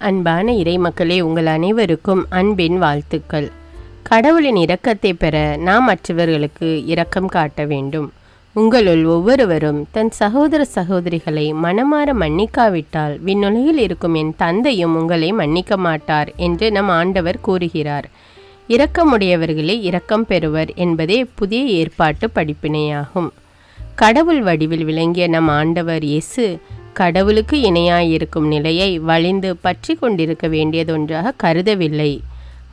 அன்பான இறைமக்களே, உங்கள் அனைவருக்கும் அன்பின் வாழ்த்துக்கள். கடவுளின் இரக்கத்தை பெற நாம் மற்றவர்களுக்கு இரக்கம் காட்ட வேண்டும். உங்களுள் ஒவ்வொருவரும் தன் சகோதர சகோதரிகளை மனமாற மன்னிக்காவிட்டால் விண்ணுலகில் இருக்கும் என் தந்தையும் உங்களை மன்னிக்க மாட்டார் என்று நம் ஆண்டவர் கூறுகிறார். இரக்கமுடையவர்களே இரக்கம் பெறுவர் என்பதே புதிய ஏற்பாட்டு படிப்பினையாகும். கடவுள் வடிவில் விளங்கிய நம் ஆண்டவர் இயேசு கடவுளுக்கு இணையாயிருக்கும் நிலையை வலிந்து பற்றி கொண்டிருக்க வேண்டியதொன்றாக கருதவில்லை.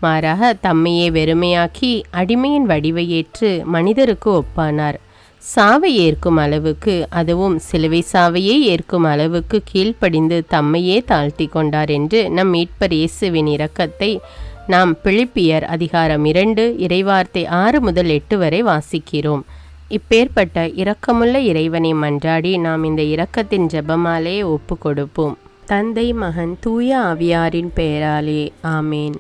மாறாக தம்மையே வெறுமையாக்கி அடிமையின் வடிவை ஏற்று மனிதருக்கு ஒப்பானார். சாவை ஏற்கும் அளவுக்கு, அதுவும் சிலுவை சாவையே ஏற்கும் அளவுக்கு கீழ்ப்படிந்து தம்மையே தாழ்த்தி கொண்டார் என்று நம் மீட்பர் இயேசுவின் இரக்கத்தை நாம் பிலிப்பியர் அதிகாரம் 2 இறைவார்த்தை 6 முதல் 8 வரை வாசிக்கிறோம். இப்பேற்பட்ட இரக்கமுள்ள இறைவனை மன்றாடி நாம் இந்த இரக்கத்தின் ஜெபமாலே ஒப்பு கொடுப்போம். தந்தை, மகன், தூய ஆவியாரின் பெயராலே ஆமேன்.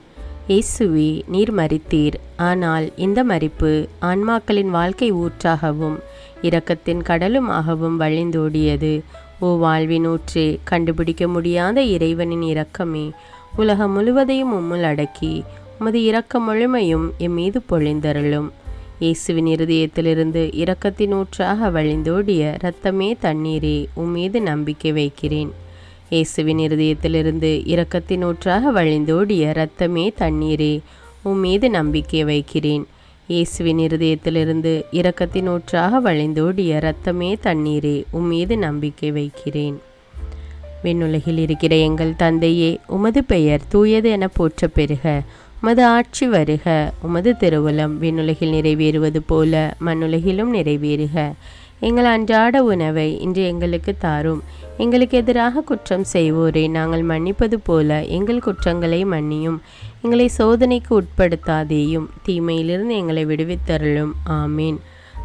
இயேசுவே, நீர் மரித்தீர். ஆனால் இந்த மரிப்பு ஆன்மாக்களின் வாழ்க்கை ஊற்றாகவும் இரக்கத்தின் கடலுமாகவும் வழிந்தோடியது. ஓ வாழ்வின் ஊற்றே, கண்டுபிடிக்க முடியாத இறைவனின் இரக்கமே, உலகம் முழுவதையும் உம்முள் அடக்கி உமது இரக்க முழுமையும் எம்மீது பொழிந்தருளும். இயேசுவின் இருதயத்திலிருந்து இரக்கத்தின் ஊற்றாக வழிந்தோடிய இரத்தமே தண்ணீரே, உம்மீது நம்பிக்கை வைக்கிறேன். இயேசுவின் இருதயத்திலிருந்து இரக்கத்தின் ஊற்றாக வழிந்தோடிய இரத்தமே தண்ணீரே, உம்மீது நம்பிக்கை வைக்கிறேன். இயேசுவின் இருதயத்திலிருந்து இரக்கத்தின் ஊற்றாக வழிந்தோடிய இரத்தமே தண்ணீரே, உம்மீது நம்பிக்கை வைக்கிறேன். விண்ணுலகில் இருக்கிற எங்கள் தந்தையே, உமது பெயர் தூயது என போற்ற பெறுக. உமது ஆட்சி வருக. உமது திருவுளம் விண்ணுலகில் நிறைவேறுவது போல மண்ணுலகிலும் நிறைவேறுக. எங்கள் அன்றாட உணவை இன்று எங்களுக்கு தாரும். எங்களுக்கு எதிராக குற்றம் செய்வோரை நாங்கள் மன்னிப்பது போல எங்கள் குற்றங்களை மன்னியும். எங்களை சோதனைக்கு உட்படுத்தாதேயும், தீமையிலிருந்து எங்களை விடுவித்தருளும். ஆமீன்.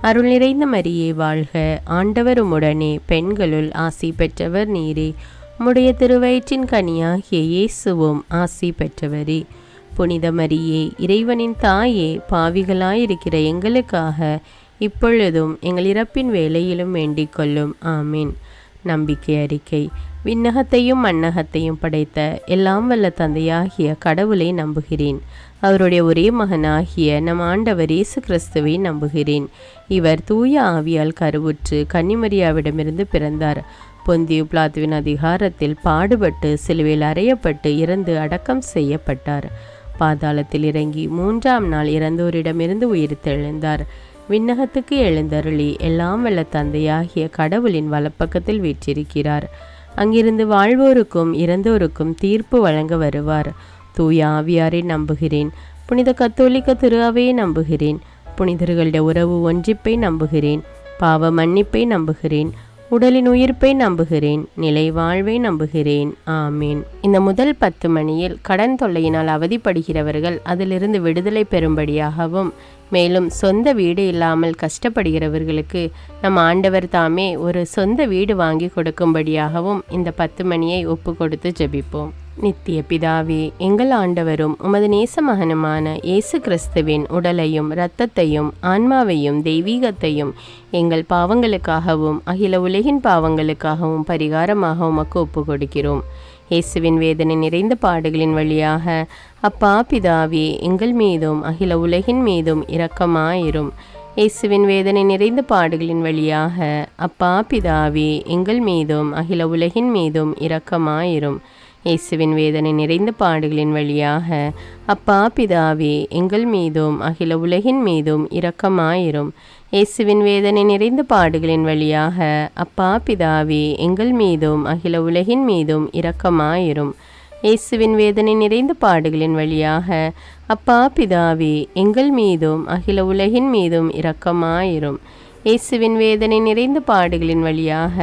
அருள் நிறைந்த மரியே வாழ்க. ஆண்டவர் உம்முடனே, பெண்களுள் ஆசி பெற்றவர் நீரே. உம்முடைய திருவயிற்றின் கனியாகிய இயேசுவும் ஆசி பெற்றவரே. புனித மரியே, இறைவனின் தாயே, பாவிகளாயிருக்கிற எங்களுக்காக இப்பொழுதும் எங்கள் இறப்பின் வேளையிலும் வேண்டிக் கொள்ளும். ஆமீன். நம்பிக்கை அறிக்கை. விண்ணகத்தையும் மண்ணகத்தையும் படைத்த எல்லாம் வல்ல தந்தையாகிய கடவுளை நம்புகிறேன். அவருடைய ஒரே மகனாகிய நம் ஆண்டவர் இயேசு கிறிஸ்துவை நம்புகிறேன். இவர் தூய ஆவியால் கருவுற்று கன்னிமரியாவிடமிருந்து பிறந்தார். பொந்தியு பிலாத்துவின் அதிகாரத்தில் பாடுபட்டு சிலுவையில் அறையப்பட்டு இறந்து அடக்கம் செய்யப்பட்டார். பாதாளத்தில் இறங்கி 3ஆம் நாள் இறந்தோரிடமிருந்து உயிர்த்தெழுந்தார். விண்ணகத்துக்கு எழுந்தருளி எல்லாம் வல்ல தந்தையாகிய கடவுளின் வலப்பக்கத்தில் வீற்றிருக்கிறார். அங்கிருந்து வாழ்வோருக்கும் இறந்தோருக்கும் தீர்ப்பு வழங்க வருவார். தூய ஆவியாரை நம்புகிறேன். புனித கத்தோலிக்க திரு அவையை நம்புகிறேன். புனிதர்களுடைய உறவு ஒன்றிப்பை நம்புகிறேன். பாவ மன்னிப்பை நம்புகிறேன். உடலின் உயிர்ப்பை நம்புகிறேன். நிலை வாழ்வை நம்புகிறேன். ஆமீன். இந்த முதல் 10 மணியில் கடன் தொல்லையினால் அவதிப்படுகிறவர்கள் அதிலிருந்து விடுதலை பெறும்படியாகவும், மேலும் சொந்த வீடு இல்லாமல் கஷ்டப்படுகிறவர்களுக்கு நம் ஆண்டவர் தாமே ஒரு சொந்த வீடு வாங்கி கொடுக்கும்படியாகவும் இந்த 10 மணியை ஒப்பு கொடுத்து ஜெபிப்போம். நித்திய பிதாவே, எங்கள் ஆண்டவரும் உமது நேச மகனுமான இயேசு கிறிஸ்துவின் உடலையும் இரத்தத்தையும் ஆன்மாவையும் தெய்வீகத்தையும் எங்கள் பாவங்களுக்காகவும் அகில உலகின் பாவங்களுக்காகவும் பரிகாரமாக உமக்கு ஒப்பு கொடுக்கிறோம். இயேசுவின் வேதனை நிறைந்த பாடுகளின் வழியாக அப்பா பிதாவே, எங்கள் மீதும் அகில உலகின் மீதும் இரக்கமாயிரும். இயேசுவின் வேதனை நிறைந்த பாடுகளின் வழியாக அப்பா பிதாவே, எங்கள் மீதும் அகில உலகின் மீதும் இரக்கமாயிரும். இயேசுவின் வேதனை நிறைந்த பாடுகளின் வழியாக அப்பா பிதாவே, எங்கள் மீதும் அகில உலகின் மீதும் இரக்கமாயிரும். இயேசுவின் வேதனை நிறைந்த பாடுகளின் வழியாக அப்பா பிதாவே, எங்கள் மீதும் அகில உலகின் மீதும் இரக்கமாயிரும். இயேசுவின் வேதனை நிறைந்த பாடுகளின் வழியாக அப்பா பிதாவே, எங்கள் மீதும் அகில உலகின் மீதும் இரக்கமாயிரும். இயேசுவின் வேதனை நிறைந்த பாடுகளின் வழியாக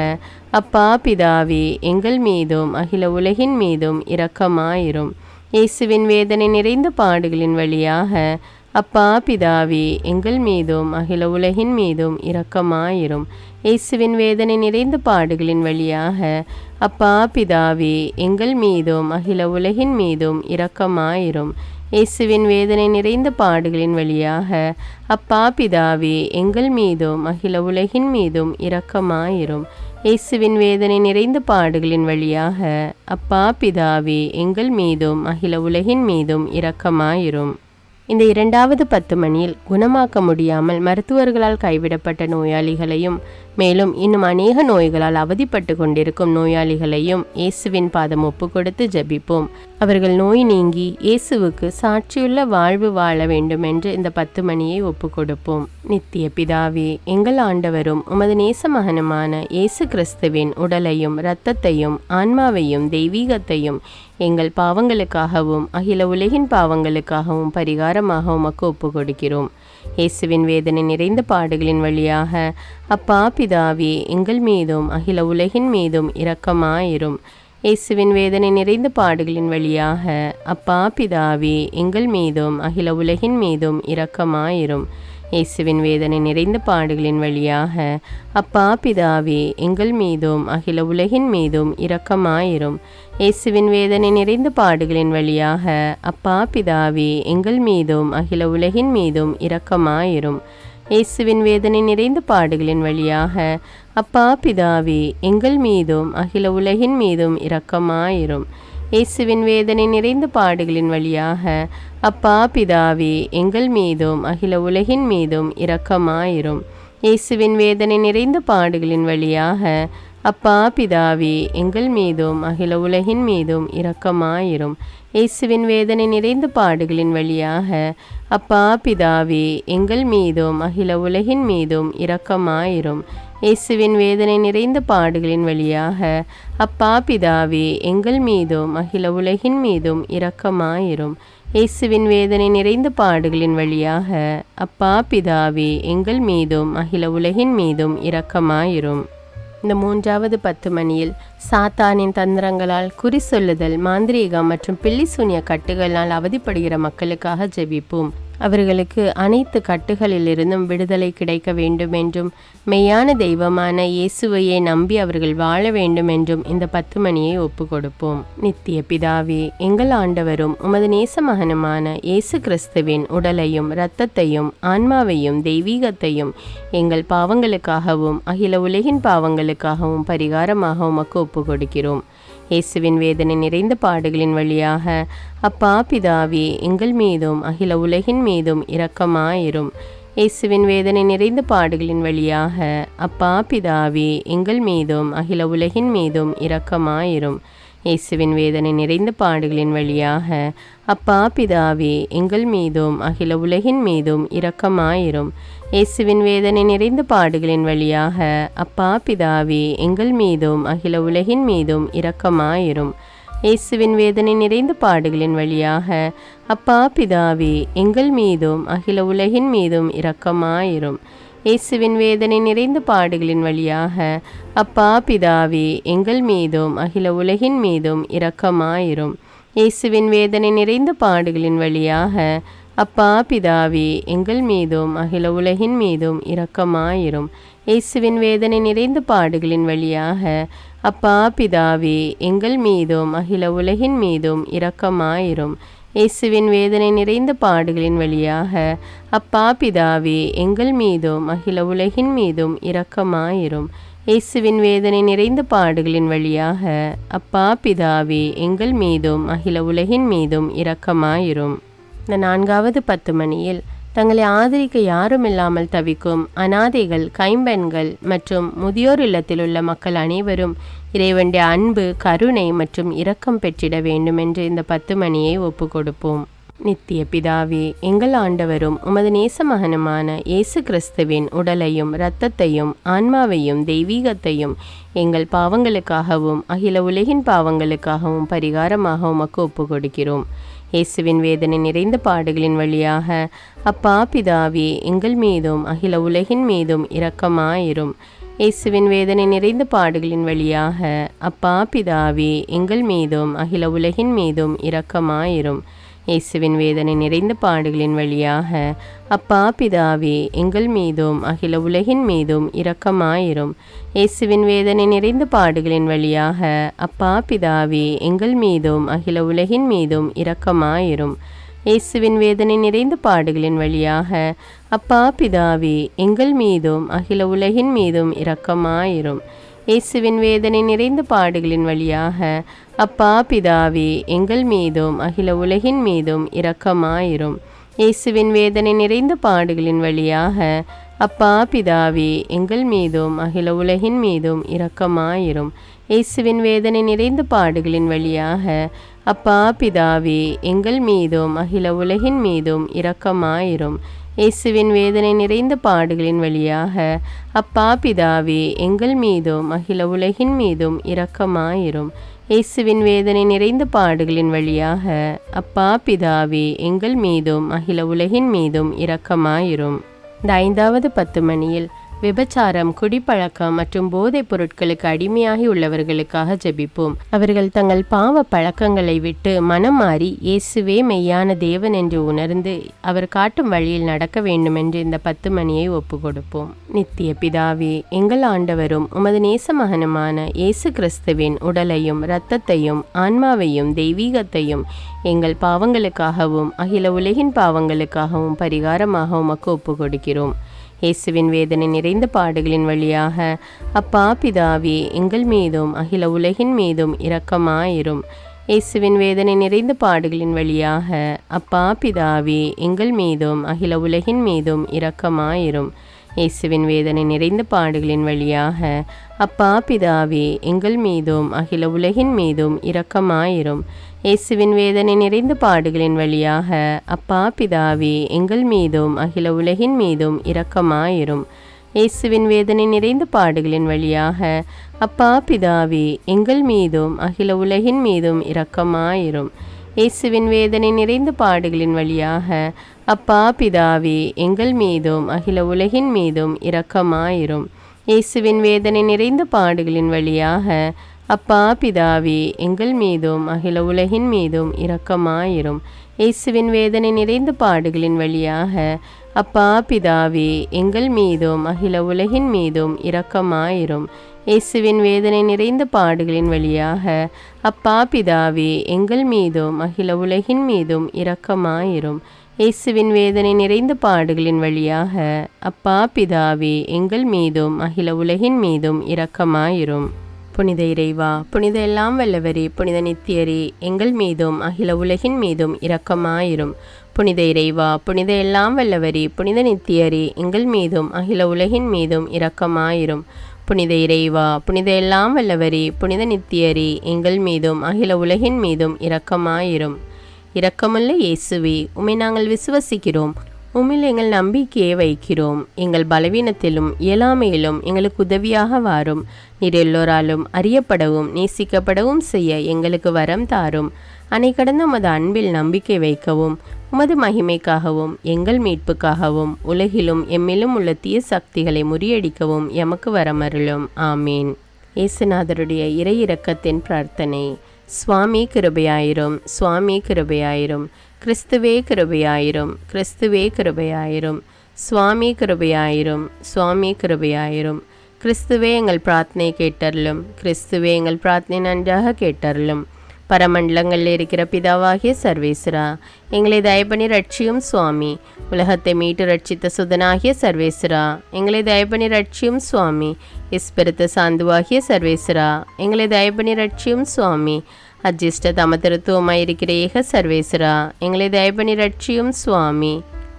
அப்பா பிதாவே, எங்கள் மீதும் அகில உலகின் மீதும் இரக்கமாயிரும். இயேசுவின் வேதனை நிறைந்த பாடுகளின் வழியாக அப்பா பிதாவே, எங்கள் மீதும் அகில உலகின் மீதும் இரக்கமாயிரும். இயேசுவின் வேதனை நிறைந்த பாடுகளின் வழியாக அப்பா பிதாவே, எங்கள் மீதும் அகில உலகின் மீதும் இரக்கமாயிரும். இயேசுவின் வேதனை நிறைந்த பாடுகளின் வழியாக அப்பா பிதாவே, எங்கள் மீதும் அகில உலகின் மீதும் இரக்கமாயிரும். இயேசுவின் வேதனை நிறைந்த பாடுகளின் வழியாக அப்பா பிதாவே எங்கள் மீதும் அகில உலகின் மீதும் இரக்கமாயிரும். இந்த 2வது 10 மணியில் குணமாக்க முடியாமல் மருத்துவர்களால் கைவிடப்பட்ட நோயாளிகளையும் மேலும் இன்னும் அநேக நோய்களால் அவதிப்பட்டு கொண்டிருக்கும் நோயாளிகளையும் இயேசுவின் பாதம் ஒப்பு கொடுத்து ஜெபிப்போம். அவர்கள் நோய் நீங்கி இயேசுவுக்கு சாட்சியுள்ள வாழ்வு வாழ வேண்டும் என்று இந்த 10 மணியை ஒப்பு கொடுப்போம். நித்திய பிதாவே, எங்கள் ஆண்டவரும் உமது நேச மகனுமான இயேசு கிறிஸ்துவின் உடலையும் இரத்தத்தையும் ஆன்மாவையும் தெய்வீகத்தையும் எங்கள் பாவங்களுக்காகவும் அகில உலகின் பாவங்களுக்காகவும் பரிகாரமாக உமக்கு ஒப்பு கொடுக்கிறோம். இயேசுவின் வேதனை நிறைந்த பாடுகளின் வழியாக அப்பா பிதாவே எங்கள் மீதும் அகில உலகின் மீதும் இரக்கமாயிரும். இயேசுவின் வேதனை நிறைந்த பாடுகளின் வழியாக அப்பா பிதாவே எங்கள் மீதும் அகில உலகின் மீதும் இரக்கமாயிரும். இயேசுவின் வேதனை நிறைந்த பாடுகளின் வழியாக அப்பா பிதாவே எங்கள் மீதும் அகில உலகின் மீதும் இரக்கமாயிரும். இயேசுவின் வேதனை நிறைந்த பாடுகளின் வழியாக அப்பா பிதாவே எங்கள் மீதும் அகில உலகின் மீதும் இரக்கமாயிரும். இயேசுவின் வேதனை நிறைந்த பாடுகளின் வழியாக அப்பா பிதாவே எங்கள் மீதும் அகில உலகின் மீதும் இரக்கமாயிரும். இயேசுவின் வேதனை நிறைந்த பாடுகளின் வழியாக அப்பா பிதாவே எங்கள் மீதும் அகில உலகின் மீதும் இரக்கமாயிரும். இயேசுவின் வேதனை நிறைந்த பாடுகளின் வழியாக அப்பா பிதாவே எங்கள் மீதும் அகில உலகின் மீதும் இரக்கமாயிரும். இயேசுவின் வேதனை நிறைந்த பாடுகளின் வழியாக அப்பா பிதாவே எங்கள் மீதும் அகில உலகின் மீதும் இரக்கமாயிரும். இயேசுவின் வேதனை நிறைந்த பாடுகளின் வழியாக அப்பா பிதாவே எங்கள் மீதும் அகில உலகின் மீதும் இரக்கமாயிரும். இயேசுவின் வேதனை நிறைந்த பாடுகளின் வழியாக அப்பா பிதாவே எங்கள் மீதும் அகில உலகின் மீதும் இரக்கமாயிரும். இந்த 3வது 10 மணியில் சாத்தானின் தந்திரங்களால் குறி சொல்லுதல், மாந்திரீகம் மற்றும் பில்லி சூனிய கட்டுகளால் அவதிப்படுகிற மக்களுக்காக ஜெபிப்போம். அவர்களுக்கு அனைத்து கட்டுகளிலிருந்தும் விடுதலை கிடைக்க வேண்டும் என்றும் மெய்யான தெய்வமான இயேசுவையே நம்பி அவர்கள் வாழ வேண்டும் என்றும் இந்த 10 மணியை ஒப்பு கொடுப்போம். நித்திய பிதாவே, எங்கள் ஆண்டவரும் உமது நேச மகனுமான இயேசு கிறிஸ்துவின் உடலையும் இரத்தத்தையும் ஆன்மாவையும் தெய்வீகத்தையும் எங்கள் பாவங்களுக்காகவும் அகில உலகின் பாவங்களுக்காகவும் பரிகாரமாக உமக்கு ஒப்பு கொடுக்கிறோம். இயேசுவின் வேதனை நிறைந்த பாடுகளின் வழியாக அப்பா பிதாவே எங்கள் மீதும் அகில உலகின் மீதும் இரக்கமாயிரும். இயேசுவின் வேதனை நிறைந்த பாடுகளின் வழியாக அப்பா பிதாவே எங்கள் மீதும் அகில உலகின் மீதும் இரக்கமாயிரும். இயேசுவின் வேதனை நிறைந்த பாடுகளின் வழியாக அப்பா பிதாவே எங்கள் மீதும் அகில உலகின் மீதும் இரக்கமாயிரும். இயேசுவின் வேதனை நிறைந்த பாடுகளின் வழியாக அப்பா பிதாவே எங்கள் மீதும் அகில உலகின் மீதும் இரக்கமாயிரும். இயேசுவின் வேதனை நிறைந்த பாடுகளின் வழியாக அப்பா பிதாவே எங்கள் மீதும் அகில உலகின் மீதும் இரக்கமாயிரும். இயேசுவின் வேதனை நிறைந்த பாடுகளின் வழியாக அப்பா பிதாவே எங்கள் மீதும் அகில உலகின் மீதும் இரக்கமாயிரும். இயேசுவின் வேதனை நிறைந்த பாடுகளின் வழியாக அப்பா பிதாவே எங்கள் மீதும் அகில உலகின் மீதும் இரக்கமாயிரும். இயேசுவின் வேதனை நிறைந்த பாடுகளின் வழியாக அப்பா பிதாவே எங்கள் மீதும் அகில உலகின் மீதும் இரக்கமாயிரும். இயேசுவின் வேதனை நிறைந்த பாடுகளின் வழியாக அப்பா பிதாவே எங்கள் மீதும் அகில உலகின் மீதும் இரக்கமாயிரும். இயேசுவின் வேதனை நிறைந்த பாடுகளின் வழியாக அப்பா பிதாவே எங்கள் மீதும் அகில உலகின் மீதும் இரக்கமாயிரும். இந்த 4வது 10 மணியில் தங்களை ஆதரிக்க யாரும் இல்லாமல் தவிக்கும் அனாதைகள், கைம்பெண்கள் மற்றும் முதியோர் இல்லத்தில் உள்ள மக்கள் அனைவரும் இறைவனுடைய அன்பு, கருணை மற்றும் இரக்கம் பெற்றிட வேண்டும் என்று இந்த 10 மணியை ஒப்பு கொடுப்போம். நித்திய பிதாவே, எங்கள் ஆண்டவரும் உமது நேச மகனுமான இயேசு கிறிஸ்துவின் உடலையும் இரத்தத்தையும் ஆன்மாவையும் தெய்வீகத்தையும் எங்கள் பாவங்களுக்காகவும் அகில உலகின் பாவங்களுக்காகவும் பரிகாரமாக உமக்கு ஒப்பு கொடுக்கிறோம். இயேசுவின் வேதனை நிறைந்த பாடுகளின் வழியாக அப்பா பிதாவே எங்கள் மீதும் அகில உலகின் மீதும் இரக்கமாயிரும். இயேசுவின் வேதனை நிறைந்த பாடுகளின் வழியாக அப்பா பிதாவே எங்கள் மீதும் அகில உலகின் மீதும் இரக்கமாயிரும். இயேசுவின் வேதனை நிறைந்த பாடுகளின் வழியாக அப்பா பிதாவே எங்கள் மீதும் அகில உலகின் மீதும் இரக்கமாயிரும். இயேசுவின் வேதனை நிறைந்த பாடுகளின் வழியாக அப்பா பிதாவே எங்கள் மீதும் அகில உலகின் மீதும் இரக்கமாயிரும். இயேசுவின் வேதனை நிறைந்த பாடுகளின் வழியாக அப்பா பிதாவே எங்கள் மீதும் அகில உலகின் மீதும் இரக்கமாயிரும். இயேசுவின் வேதனை நிறைந்த பாடுகளின் வழியாக அப்பா பிதாவே எங்கள் மீதும் அகில உலகின் மீதும் இரக்கமாயிரும். இயேசுவின் வேதனை நிறைந்த பாடுகளின் வழியாக அப்பா பிதாவே எங்கள் மீதும் அகில உலகின் மீதும் இரக்கமாயிரும். இயேசுவின் வேதனை நிறைந்த பாடுகளின் வழியாக அப்பா பிதாவே எங்கள் மீதும் அகில உலகின் மீதும் இரக்கமாயிரும். இயேசுவின் வேதனை நிறைந்த பாடுகளின் வழியாக அப்பா பிதாவே எங்கள் மீதும் அகில உலகின் மீதும் இரக்கமாயிரும். இயேசுவின் வேதனை நிறைந்த பாடுகளின் வழியாக அப்பா பிதாவே எங்கள் மீதும் அகில உலகின் மீதும் இரக்கமாயிரும். இந்த 5வது 10 மணியில் விபச்சாரம், குடிப்பழக்கம் மற்றும் போதைப் பொருட்களுக்கு அடிமையாகி உள்ளவர்களுக்காக ஜெபிப்போம். அவர்கள் தங்கள் பாவ பழக்கங்களை விட்டு மனம் மாறி இயேசுவே மெய்யான தேவன் என்று உணர்ந்து அவர் காட்டும் வழியில் நடக்க வேண்டும் என்று இந்த 10 மணியை ஒப்பு கொடுப்போம். நித்திய பிதாவே, எங்கள் ஆண்டவரும் உமது நேச மகனுமான இயேசு கிறிஸ்துவின் உடலையும் இரத்தத்தையும் ஆன்மாவையும் தெய்வீகத்தையும் எங்கள் பாவங்களுக்காகவும் அகில உலகின் பாவங்களுக்காகவும் பரிகாரமாக உமக்கு ஒப்பு கொடுக்கிறோம். இயேசுவின் வேதனை நிறைந்த பாடுகளின் வழியாக அப்பா பிதாவே எங்கள் மீதும் அகில உலகின் மீதும் இரக்கமாயிரும். இயேசுவின் வேதனை நிறைந்த பாடுகளின் வழியாக அப்பா பிதாவே எங்கள் மீதும் அகில உலகின் மீதும் இரக்கமாயிரும். இயேசுவின் வேதனை நிறைந்த பாடுகளின் வழியாக அப்பா பிதாவே எங்கள் மீதும் அகில உலகின் மீதும் இரக்கமாயிரும். இயேசுவின் வேதனை நிறைந்த பாடுகளின் வழியாக அப்பா பிதாவே எங்கள் மீதும் அகில உலகின் மீதும் இரக்கமாயிரும். இயேசுவின் வேதனை நிறைந்த பாடுகளின் வழியாக அப்பா பிதாவே எங்கள் மீதும் அகில உலகின் மீதும் இரக்கமாயிரும். இயேசுவின் வேதனை நிறைந்த பாடுகளின் வழியாக அப்பா பிதாவே எங்கள் மீதும் அகில உலகின் மீதும் இரக்கமாயிரும். இயேசுவின் வேதனை நிறைந்த பாடுகளின் வழியாக அப்பா பிதாவே எங்கள் மீதும் அகில உலகின் மீதும் இரக்கமாயிரும். இயேசுவின் வேதனை நிறைந்த பாடுகளின் வழியாக அப்பா பிதாவே எங்கள் மீதும் அகில உலகின் மீதும் இரக்கமாயிரும். இயேசுவின் வேதனை நிறைந்த பாடுகளின் வழியாக அப்பா பிதாவே எங்கள் மீதும் அகில உலகின் மீதும் இரக்கமாயிரும். இயேசுவின் வேதனை நிறைந்த பாடுகளின் வழியாக அப்பா பிதாவே எங்கள் மீதும் அகில உலகின் மீதும் இரக்கமாயிரும். புனித இறைவா, புனித எல்லாம் வல்லவரே, புனித நித்தியரே, எங்கள் மீதும் அகில உலகின் மீதும் இரக்கமாயிரும். புனித இறைவா, புனித எல்லாம் வல்லவரே, புனித நித்தியரே, எங்கள் மீதும் அகில உலகின் மீதும் இரக்கமாயிரும். புனித இறைவா, புனித எல்லாம் வல்லவரே, புனித நித்தியரே, எங்கள் மீதும் அகில உலகின் மீதும் இரக்கமாயிரும். இரக்கமுள்ள இயேசுவே, உம்மை நாங்கள் விசுவசிக்கிறோம், உம்மில் எங்கள் நம்பிக்கையை வைக்கிறோம். எங்கள் பலவீனத்திலும் இயலாமையிலும் எங்களுக்கு உதவியாக வாரும். நீர் எல்லோராலும் அறியப்படவும் நேசிக்கப்படவும் செய்ய எங்களுக்கு வரம் தாரும். அணை கடந்த உமது அன்பில் நம்பிக்கை வைக்கவும், உமது மகிமைக்காகவும் எங்கள் மீட்புக்காகவும் உலகிலும் எம்மிலும் உள்ள தீய சக்திகளை முறியடிக்கவும் எமக்கு வரமருளும். ஆமீன். இயேசுநாதருடைய இறை இரக்கத்தின் பிரார்த்தனை. சுவாமி கிருபையாயிரும், சுவாமி கிருபையாயிரும். கிறிஸ்துவே கிருபையாயிரும், கிறிஸ்துவே கிருபையாயிரும். சுவாமி கிருபையாயிரும், சுவாமி கிருபையாயிரும். கிறிஸ்துவே எங்கள் பிரார்த்தனை கேட்டருளும், கிறிஸ்துவே எங்கள் பிரார்த்தனை நன்றாக கேட்டருளும். பரமண்டலங்களில் இருக்கிற பிதாவாகிய சர்வேஸ்வரா, எங்களை தயபணி ரட்சியும் சுவாமி. உலகத்தை மீட்டு ரட்சித்த சுதனாகிய சர்வேஸ்வரா, எங்களை தயபணி ரட்சியும் சுவாமி. இஸ்பிரித்த சாந்துவாகிய சர்வேஸ்வரா, எங்களை தயபணி ரட்சியும் சுவாமி. அஜிஷ்ட தமதிருத்துவமாயிருக்கிற ஏக சர்வேஸ்வரா, எங்களை தயபணி ரட்சியும் சுவாமி.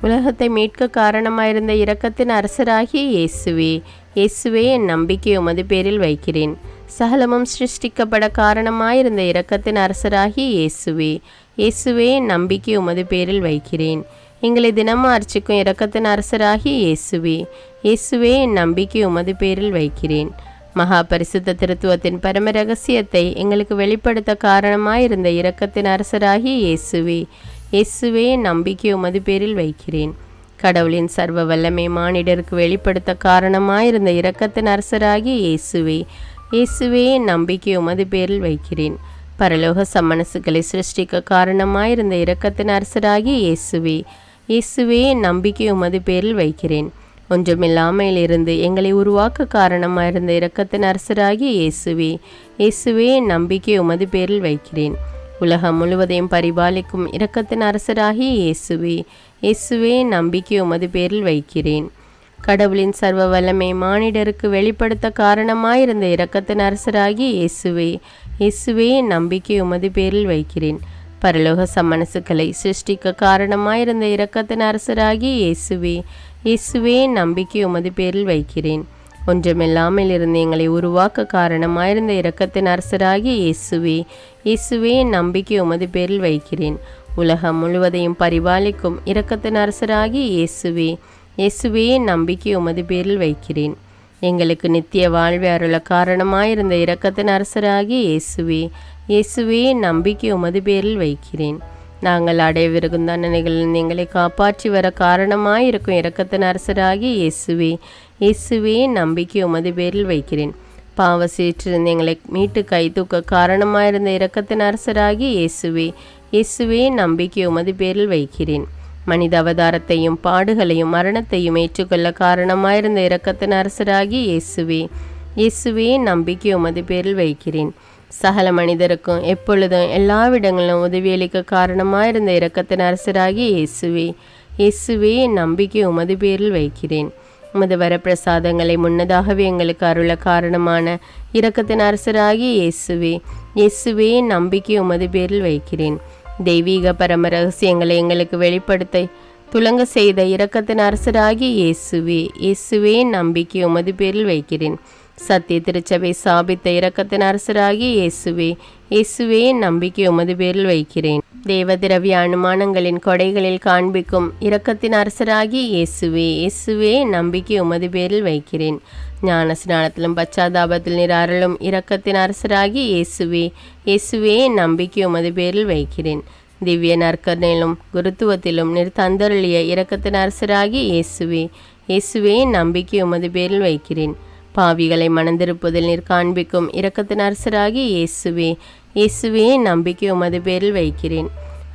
உலகத்தை மீட்க காரணமாயிருந்த இரக்கத்தின் அரசராகிய இயேசுவே, இயேசுவே என் நம்பிக்கை உமது பேரில் வைக்கிறேன். சகலமும் சிருஷ்டிக்கப்பட காரணமாயிருந்த இரக்கத்தின் அரசராகிய இயேசுவே, இயேசுவே என் நம்பிக்கை உமது பேரில் வைக்கிறேன். எங்களை தினமும் அர்ச்சிக்கும் இரக்கத்தின் அரசராகிய இயேசுவே, இயேசுவே என் நம்பிக்கை உமது பேரில் வைக்கிறேன். மகா பரிசுத்த திருத்துவத்தின் பரம ரகசியத்தை எங்களுக்கு வெளிப்படுத்த காரணமாயிருந்த இரக்கத்தின் அரசராகிய இயேசுவே, இயேசுவே என் நம்பிக்கை உமது பேரில் வைக்கிறேன். கடவுளின் சர்வ வல்லமை மானிடருக்கு வெளிப்படுத்த காரணமாயிருந்த இரக்கத்தின் அரசராகிய இயேசுவே, இயேசுவே என் நம்பிக்கை உமது பேரில் வைக்கிறேன். பரலோக சம்மனசுகளை சிருஷ்டிக்க காரணமாயிருந்த இரக்கத்தின் அரசராகிய இயேசுவே, இயேசுவே என் நம்பிக்கை உமது பேரில் வைக்கிறேன். ஒன்றுமில்லாமல் இருந்து எங்களை உருவாக்க காரணமாயிருந்த இரக்கத்தின் அரசராகிய இயேசுவே, இயேசுவே என் நம்பிக்கை உமது பேரில் வைக்கிறேன். உலகம் முழுவதையும் பரிபாலிக்கும் இரக்கத்தின் அரசராகிய இயேசுவே, இயேசுவே என் நம்பிக்கை உமது பேரில் வைக்கிறேன். கடவுளின் சர்வ வல்லமை மானிடருக்கு வெளிப்படுத்த காரணமாயிருந்த இரக்கத்தின் அரசராகி இயேசுவே, இயேசுவே நம்பிக்கை உமது பேரில் வைக்கிறேன். பரலோக சம்மனசுக்களை சிருஷ்டிக்க காரணமாயிருந்த இரக்கத்தின் அரசராகி இயேசுவே, இயேசுவே நம்பிக்கை உமது பேரில் வைக்கிறேன். ஒன்றுமில்லாமல் இருந்து எங்களை உருவாக்க காரணமாயிருந்த இரக்கத்தின் அரசராகி இயேசுவே, இயேசுவே நம்பிக்கை உமது பேரில் வைக்கிறேன். உலகம் முழுவதையும் பரிபாலிக்கும் இரக்கத்தின் அரசராகி இயேசுவே, இயேசுவே நம்பிக்கை உமது பேரில் வைக்கிறேன். எங்களுக்கு நித்திய வாழ்வை அருள காரணமாயிருந்த இரக்கத்தின் அரசராகி இயேசுவே, இயேசுவே நம்பிக்கை உமது பேரில் வைக்கிறேன். நாங்கள் அடையவிருக்கும் தண்டனைகளில் எங்களை காப்பாற்றி வர காரணமாயிருக்கும் இரக்கத்தின் அரசராகி இயேசுவே, இயேசுவே நம்பிக்கை உமது பேரில் வைக்கிறேன். பாவ சீற்றிருந்து எங்களை மீட்டு கை தூக்க காரணமாயிருந்த இரக்கத்தின் அரசராகி இயேசுவே, இயேசுவே நம்பிக்கை உமது பேரில் வைக்கிறேன். மனித அவதாரத்தையும் பாடுகளையும் மரணத்தையும் ஏற்றுக்கொள்ள காரணமாயிருந்த இரக்கத்தின் அரசராகி இயேசுவே, இயேசுவே நம்பிக்கை உமது பேரில் வைக்கிறேன். சகல மனிதருக்கும் எப்பொழுதும் எல்லாவிடங்களிலும் உதவியளிக்க காரணமாயிருந்த இரக்கத்தின் அரசராகி இயேசுவே, இயேசுவே நம்பிக்கை உமது பேரில் வைக்கிறேன். உமது வரப்பிரசாதங்களை முன்னதாகவே எங்களுக்கு அருள காரணமான இரக்கத்தின் அரசராகி இயேசுவே, இயேசுவே நம்பிக்கை உமது பேரில் வைக்கிறேன். தெய்வீக பரம ரகசியங்களை எங்களுக்கு வெளிப்படுத்த துலங்க செய்த இரக்கத்தின் அரசராகி இயேசுவே, இயேசுவே நம்பிக்கை உமது பேரில் வைக்கிறேன். சத்திய திருச்சபை சாபித்த இரக்கத்தின் அரசராகி இயேசுவே, இயேசுவே நம்பிக்கை உமது பேரில் வைக்கிறேன். தேவ திரவிய அனுமானங்களின் கொடைகளில் காண்பிக்கும் இரக்கத்தின் அரசராகி இயேசுவே, இயேசுவே நம்பிக்கை உமது பேரில் வைக்கிறேன். ஞான ஸ்நானத்திலும் பச்சாதாபத்தில் நீர் அருளும் இரக்கத்தின் அரசராகி இயேசுவே, இயேசுவே நம்பிக்கை உமது பேரில் வைக்கிறேன். திவ்ய நற்கரணையிலும் குருத்துவத்திலும் நீர் தந்தருளிய இரக்கத்தின் அரசராகி இயேசுவே, இயேசுவே நம்பிக்கை உமது பேரில் வைக்கிறேன். பாவிகளை மணந்திருப்பதில் நீர் காண்பிக்கும் இரக்கத்தின் அரசராகி இயேசுவே, இயேசுவே நம்பிக்கை உமது பேரில் வைக்கிறேன்.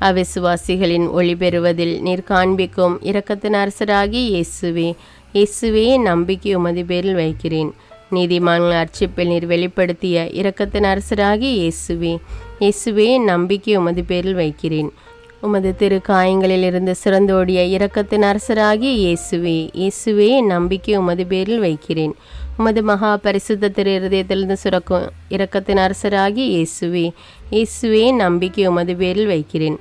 அவிசுவாசிகளின் ஒளி பெறுவதில் நீர் காண்பிக்கும் இரக்கத்தின் அரசராகி இயேசுவே, இயேசுவே நம்பிக்கை உமது பேரில் வைக்கிறேன். நீதிமான்கள் அர்ச்சிப்பில் நீர் வெளிப்படுத்திய இரக்கத்தின் அரசராகி இயேசுவே, இயேசுவே நம்பிக்கை உமது பேரில் வைக்கிறேன். உமது திரு காயங்களில் இருந்து சிறந்தோடிய இரக்கத்தின் அரசராகி இயேசுவே, இயேசுவே நம்பிக்கை உமது பேரில் வைக்கிறேன். உமது மகா பரிசுத்த திரு இருதயத்திலிருந்து சுரக்கும் இரக்கத்தின் அரசராகி இயேசுவே, இயேசுவே நம்பிக்கை உமது பேரில் வைக்கிறேன்.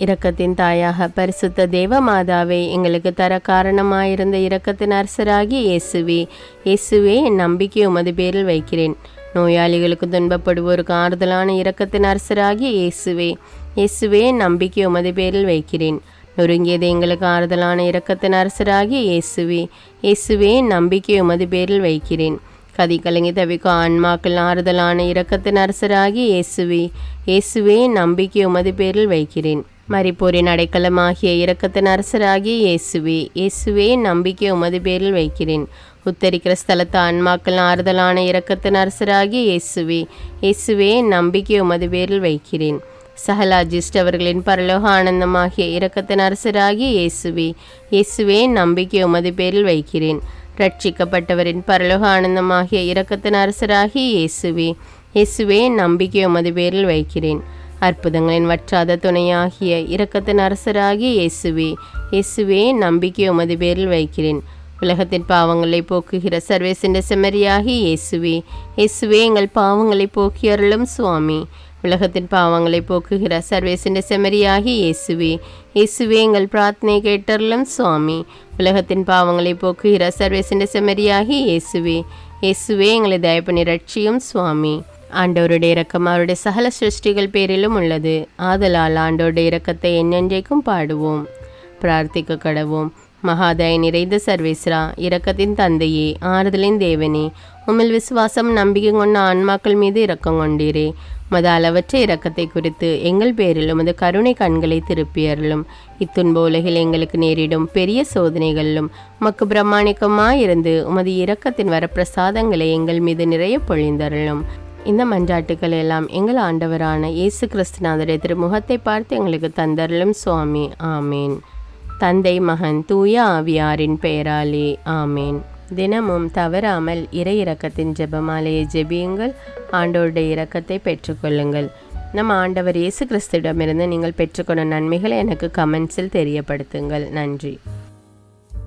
இரக்கத்தின் தாயாக பரிசுத்த தேவ மாதாவை எங்களுக்கு தர காரணமாயிருந்த இரக்கத்தின் அரசராகி இயேசுவே, இயேசுவே நம்பிக்கை உமது பேரில் வைக்கிறேன். நோயாளிகளுக்கு துன்பப்படுவோருக்கு ஆறுதலான இரக்கத்தின் அரசராகி இயேசுவே, இயேசுவே நம்பிக்கை உமது பேரில் வைக்கிறேன். நொறுங்கியது எங்களுக்கு ஆறுதலான இரக்கத்தின் அரசராகி இயேசுவே, இயேசுவே நம்பிக்கை உமது பேரில் வைக்கிறேன். கதி கலங்கி தவிக்கும் ஆன்மாக்கள் ஆறுதலான இரக்கத்தின் அரசராகி இயேசுவே, இயேசுவே நம்பிக்கை உமது பேரில் வைக்கிறேன். மரிப்போரின் அடைக்கலமாகிய இரக்கத்தின் அரசராகி இயேசுவே, இயேசுவே நம்பிக்கை உமது பேரில் வைக்கிறேன். உத்தரிக்கிற ஸ்தலத்து ஆன்மாக்கள் ஆறுதலான இரக்கத்தின் அரசராகி இயேசுவே, இயேசுவே நம்பிக்கை உமது பேரில் வைக்கிறேன். சகல அஜிஷ்டவர்களின் பரலோக ஆனந்தமாகிய இரக்கத்தின் அரசராகி இயேசுவே, இயேசுவே நம்பிக்கை உமது பேரில் வைக்கிறேன். ரட்சிக்கப்பட்டவரின் பரலோக ஆனந்தமாகிய இரக்கத்தின் அரசராகி இயேசுவே, இயேசுவே நம்பிக்கை உமது பேரில் வைக்கிறேன். அற்புதங்களின் வற்றாத துணையாகிய இரக்கத்தின் அரசராகி இயேசுவே, இயேசுவே நம்பிக்கை உமது பேரில் வைக்கிறேன். உலகத்தின் பாவங்களை போக்குகிற சர்வேசின்ற செம்மறியாகி இயேசுவே, இயேசுவே எங்கள் பாவங்களை போக்கி அருளும் சுவாமி. உலகத்தின் பாவங்களை போக்குகிற சர்வேசின்ற செம்மறியாகி இயேசுவே, இயேசுவே எங்கள் பிரார்த்தனை கேட்டருளும் சுவாமி. உலகத்தின் பாவங்களை போக்குகிற சர்வேசின்ற செம்மறியாகி இயேசுவே, இயேசுவே எங்களை தயப்பனி ரட்சியும் சுவாமி. ஆண்டவருடைய இரக்கம் அவருடைய சகல சிருஷ்டிகள் பேரிலும் உள்ளது. ஆதலால் ஆண்டவருடைய இரக்கத்தை என்னென்றைக்கும் பாடுவோம். பிரார்த்திக்க கடவோம். மகாதய நிறைந்த சர்வேஸ்வரா, இரக்கத்தின் தந்தையே, ஆறுதலின் தேவனே, உம்மில் விசுவாசம் நம்பிக்கை கொண்ட ஆன்மாக்கள் மீது இரக்கம் கொண்டீரே. உமது அளவற்ற இரக்கத்தை குறித்து எங்கள் பேரில் உமது கருணை கண்களை திருப்பியருளும். இத்துன்ப உலகில் எங்களுக்கு நேரிடும் பெரிய சோதனைகளிலும் உமக்கு பிரமாணிக்கமாயிருந்து உமது இரக்கத்தின் வரப்பிரசாதங்களை எங்கள் மீது நிறைய பொழிந்தருளும். இந்த மன்றாட்டுக்கள் எல்லாம் எங்கள் ஆண்டவரான இயேசு கிறிஸ்துநாதருடைய திருமுகத்தை பார்த்து எங்களுக்கு தந்தருளும் சுவாமி. ஆமேன். தந்தை, மகன், தூய ஆவியாரின் பெயராலே ஆமேன். தினமும் தவறாமல் இறை இரக்கத்தின் ஜெபமாலையை ஜெபியுங்கள். ஆண்டவருடைய இரக்கத்தை பெற்றுக்கொள்ளுங்கள். நம் ஆண்டவர் இயேசு கிறிஸ்துவிடமிருந்து நீங்கள் பெற்றுக்கொண்ட நன்மைகளை எனக்கு கமெண்ட்ஸில் தெரியப்படுத்துங்கள். நன்றி.